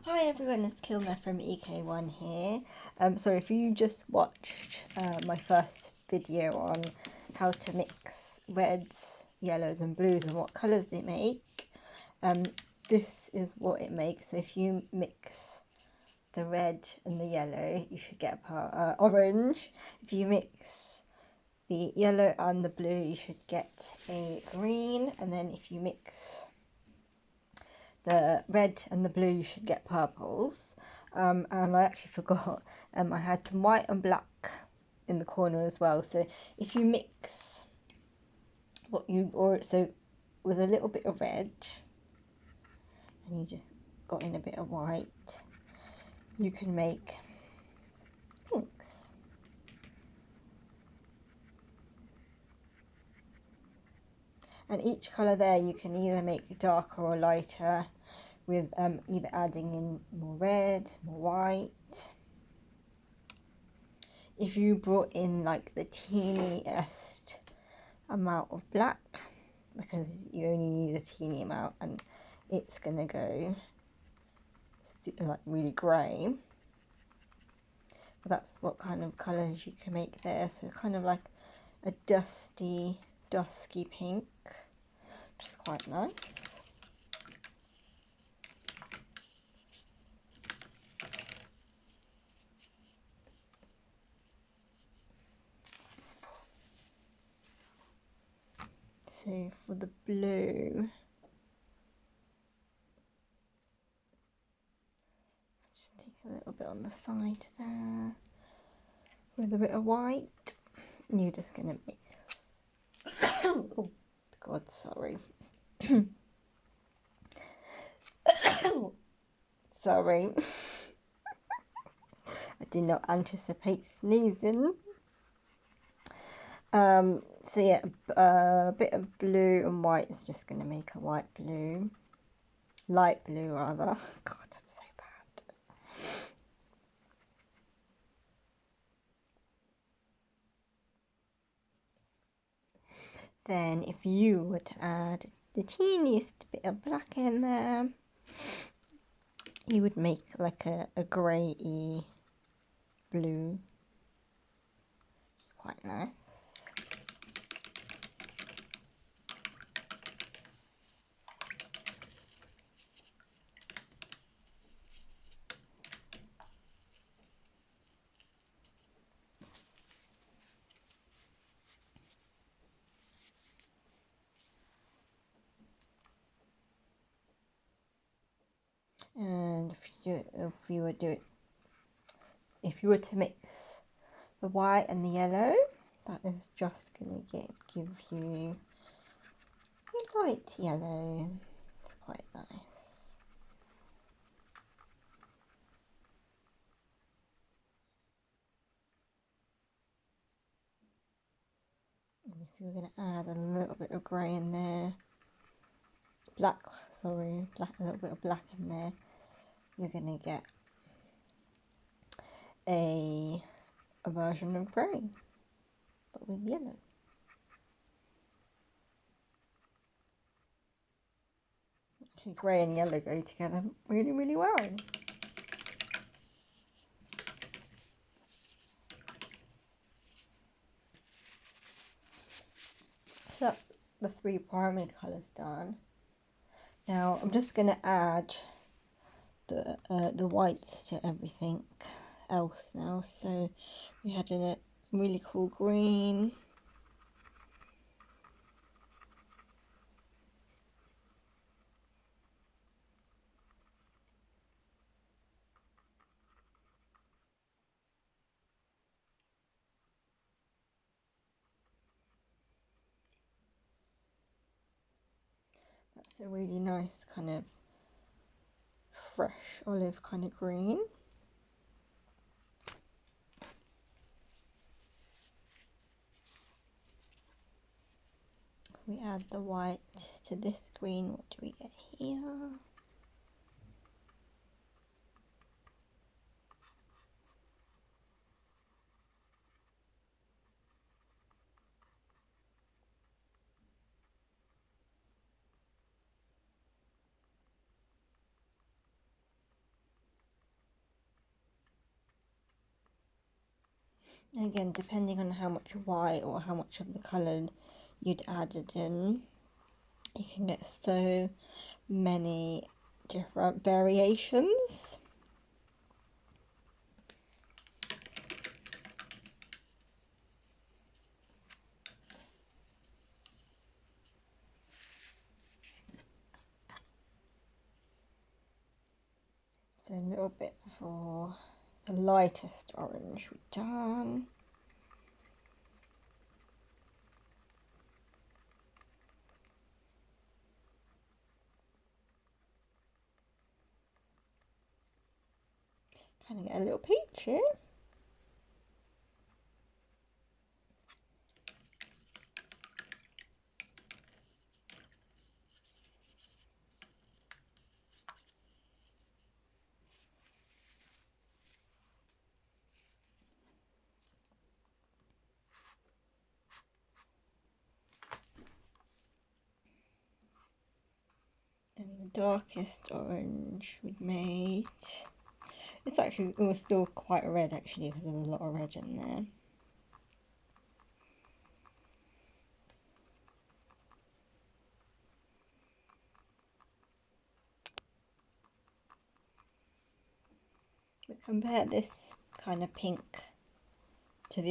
Hi everyone, it's Khilna from EKone here. So if you just watched my first video on how to mix reds, yellows and blues and what colours they make, this is what it makes. So if you mix the red and the yellow, you should get orange. If you mix the yellow and the blue, you should get a green. And then if you mix the red and the blue, you should get purples. And I actually forgot, I had some white and black in the corner as well. So if you mix so with a little bit of red and you just got in a bit of white, you can make pinks. And each colour there you can either make darker or lighter with either adding in more red, more white. If you brought in like the teeniest amount of black, because you only need a teeny amount and it's gonna go like really grey, but that's what kind of colours you can make there. So kind of like a dusky pink, which is quite nice. So for the blue, just take a little bit on the side there with a bit of white. You're just gonna make oh god, sorry. Sorry. I did not anticipate sneezing. So yeah, a bit of blue and white is just going to make a light blue rather. God, I'm so bad. Then if you were to add the teeniest bit of black in there, you would make like a grey-y blue, which is quite nice. And if you were to mix the white and the yellow, that is just gonna give you a light yellow. It's quite nice. And if you're gonna add a little bit of grey in there, a little bit of black in there, you're gonna get a version of grey, but with yellow. Actually, grey and yellow go together really, really well. So that's the three primary colours done. Now I'm just gonna add the whites to everything else now. So we had a really cool green, that's a really nice kind of fresh olive kind of green. We add the white to this green, what do we get here? Again, depending on how much white or how much of the colour you'd added in, you can get so many different variations. So a little bit for the lightest orange we've done. Kind of get a little peach here. Then the darkest orange we've made. It was still quite red actually because there's a lot of red in there. But compare this kind of pink to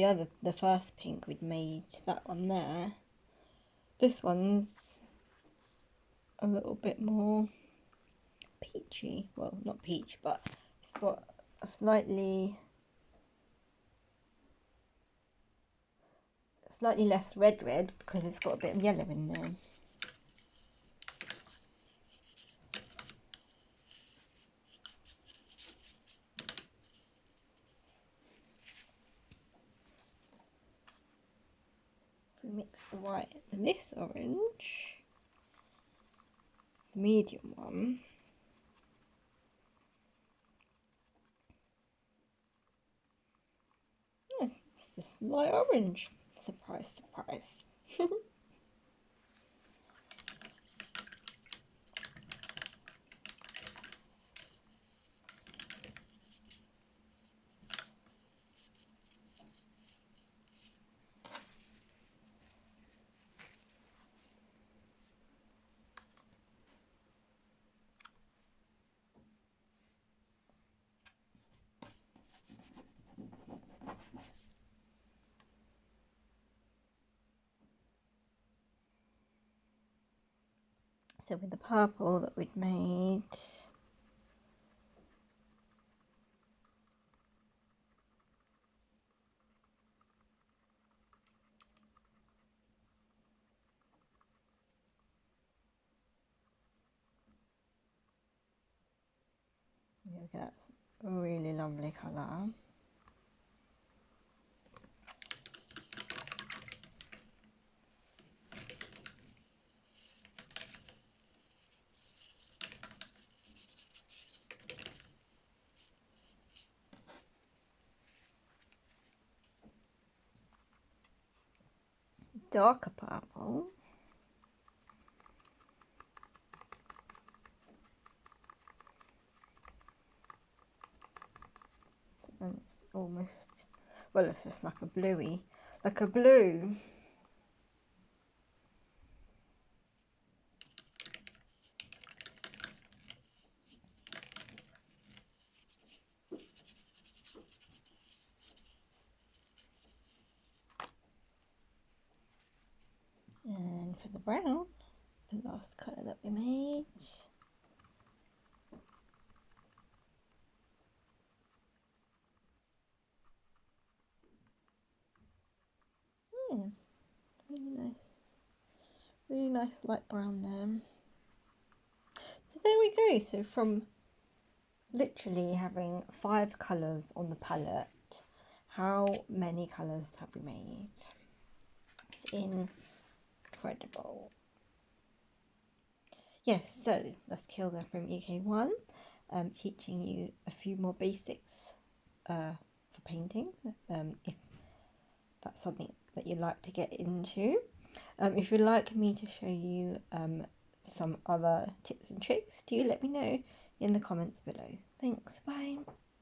the first pink we'd made, that one there. This one's a little bit more peachy. Well, not peach, but it's got a slightly less red because it's got a bit of yellow in there. If we mix the white with this orange, the medium one, it's this light orange. Surprise, surprise. So with the purple that we'd made, there we go, that's a really lovely colour. Darker purple. And it's almost, well, it's just like a bluey, like a blue. And for the brown, the last colour that we made, yeah, really nice light brown there. So there we go. So from literally having 5 colours on the palette, how many colours have we made? It's incredible. Yes, so that's Khilna from EKone, teaching you a few more basics for painting, if that's something that you'd like to get into. If you'd like me to show you some other tips and tricks, do let me know in the comments below. Thanks, bye.